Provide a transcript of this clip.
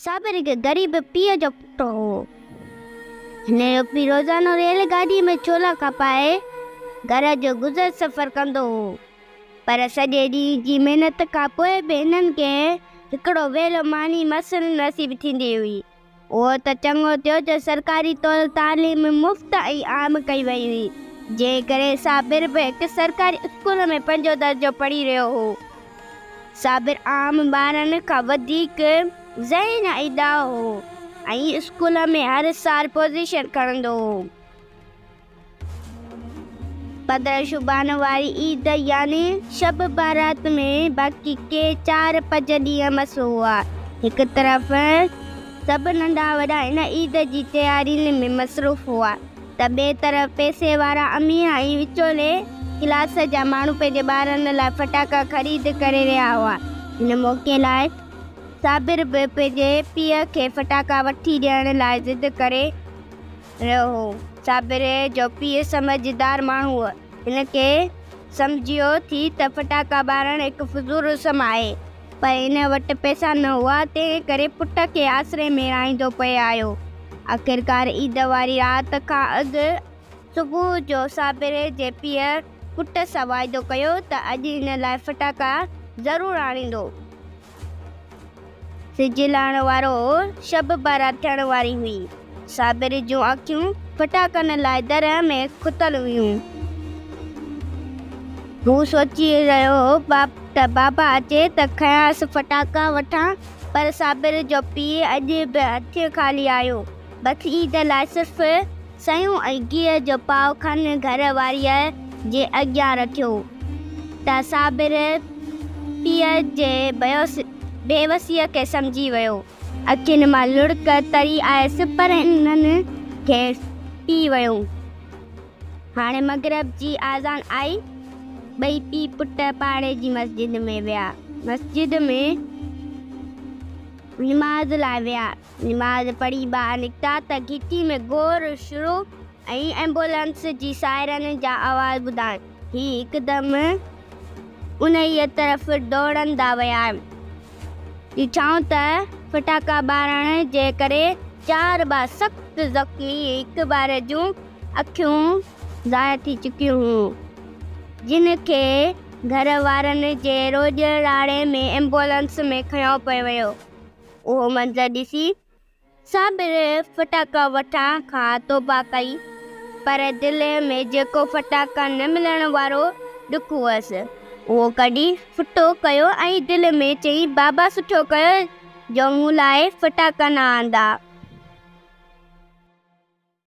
साबिर के गरीब पीउ जो पुटु हो। हिन जो पीउ रोज़ानो रेलगाॾी में छोला खपाए घर जो गुज़र सफ़र कंदो हो, पर सॼे ॾींहं जी महिनत खां पोइ बि हिननि खे हिकिड़ो वेलो मानी मसल नसीब थींदी हुई। उहो त चङो थियो जो सरकारी तौर तालीम मुफ़्त ऐं आम कई वई हुई, जंहिं करे साबिर बि हिकु सरकारी स्कूल में 5 दर्जो पढ़ी रहियो हो। साबिर आम ॿारनि खां वधीक ज़हन ऐं ॾाहो हो ऐं स्कूल में हर साल पोज़ीशन खणंदो हो। पदर शुबान वारी ईद यानी शब बारात में बाक़ी के 4-5 ॾींहं मस हुआ। हिकु तरफ़ सभु नंढा वॾा इन ईद जी तयारियुनि में मसरूफ़ हुआ त ॿिए तरफ़ पैसे वारा अमीर ऐं विचोले क्लास जा माण्हू पंहिंजे ॿारनि लाइ फटाका ख़रीद करे रहिया हुआ। हिन मौक़े लाइ साबिर बि पंहिंजे पीउ खे फटाका वठी ॾियण लाइ ज़िद करे रहियो हो। साबिर जो पीउ समझदार माण्हू हुओ। हिन खे सम्झियो थी त फटाका ॿारणु हिकु फुज़ूल रस्म आहे, पर हिन वटि पैसा न हुआ, तंहिं करे पुट खे आसिरे में राईंदो पिए आयो। आख़िरकार ईद वारी राति खां अॻु सुबुह जो साबिर जे पीउ पुट सां वाइदो कयो त अॼु हिन लाइ फटाका ज़रूरु आणींदो। सिजु लहण वारो शब बारात थियण वारी हुई। साबिर जूं अखियूं फटाकनि लाइ दर में खुतल हुयूं। हू सोची रहियो हो त बाबा अचे त खयांसि फटाका वठां, पर साबिर जो पीउ अॼु बि हथु ख़ाली आयो। बस ईद लाइ सिर्फ़ु सयूं ऐं गिह जो पाव खन घर वारीअ जे अॻियां रखियो त साबिर पीउ जे बेवसीअ खे सम्झी वियो। अखियुनि मां लुड़क तरी आयसि, पर हिननि खे पी वियो। हाणे मग़रिब जी आज़ान आई। ॿई पीउ पुट पाड़े जी मस्जिद में विया। मस्जिद में निमाज़ लाइ विया। निमाज़ पढ़ी ॿाहिरि निकिता त घिटी में गोर शुरू ऐं एम्बुलेंस जी सायरन जा आवाज़ ॿुधाइण। ही हिकदमि उन्हीअ तरफ़ दौड़ंदा विया। ॾिठऊं त फटाका ॿारण जे करे 4 ॿार सख़्तु ज़ख़्मी, हिकु ॿार जूं अखियूं ज़ाया थी चुकियूं हुयूं, जिन खे घर वारनि जे रोॼराड़े में एम्बुलेंस में खयो पियो वियो। उहो मंज़र ॾिसी साबिर फटाका वठण खां तौबा कई, पर दिलि में जेको फटाका न मिलण वारो ॾुख हुअसि, उहो कढी फुटो कयो ऐं दिलि में चई, बाबा सुठो कयो जो मूं लाइ फटाका न आंदा।